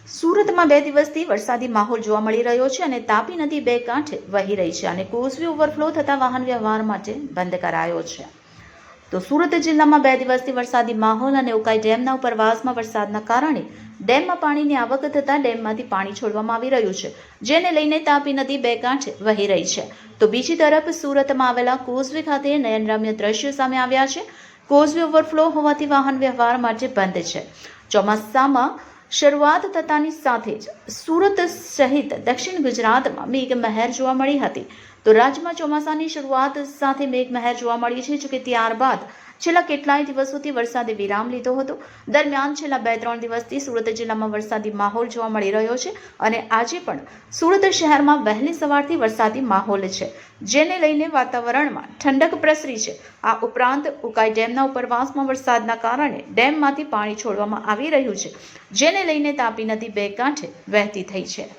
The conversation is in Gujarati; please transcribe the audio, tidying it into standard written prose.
સુરતમાં 2 દિવસથી વરસાદી માહોલ જોવા મળી રહ્યો છે અને તાપી નદી બે કાંઠે વહી રહી છે અને કોઝવે ઓવરફ્લો થતા વાહન વ્યવહાર માટે બંધ કરાયો છે. તો સુરત જિલ્લામાં 2 દિવસથી વરસાદી માહોલ અને ઉકાઈ ડેમના ઉપરવાસમાં વરસાદના કારણે ડેમમાં પાણીની આવક થતાં ડેમમાંથી પાણી છોડવામાં આવી રહ્યું છે, જેને લઈને તાપી નદી બે કાંઠે વહી રહી છે. તો બીજી તરફ સુરતમાં આવેલા કોઝવે ખાતે નયનરમ્ય દ્રશ્યો સામે આવ્યા છે. કોઝવે ઓવરફ્લો હોવાથી વાહન વ્યવહાર માટે બંધ છે. ચોમાસામાં શરૂઆત થતાની સાથે જ સુરત સહિત દક્ષિણ ગુજરાતમાં મેઘમહેર જોવા મળી હતી. તો રાજ્યમાં ચોમાસાની શરૂઆત સાથે મેઘમહેર જોવા મળી છે, જોકે ત્યારબાદ છેલ્લા કેટલાય દિવસોથી વરસાદે વિરામ લીધો હતો. દરમિયાન છેલ્લા 2-3 દિવસથી સુરત જિલ્લામાં વરસાદી માહોલ જોવા મળી રહ્યો છે અને આજે પણ સુરત શહેરમાં વહેલી સવારથી વરસાદી માહોલ છે, જેને લઈને વાતાવરણમાં ઠંડક પ્રસરી છે. આ ઉપરાંત ઉકાઈ ડેમના ઉપરવાસમાં વરસાદના કારણે ડેમમાંથી પાણી છોડવામાં આવી રહ્યું છે, જેને લઈને તાપી નદી બે કાંઠે વહેતી થઈ છે.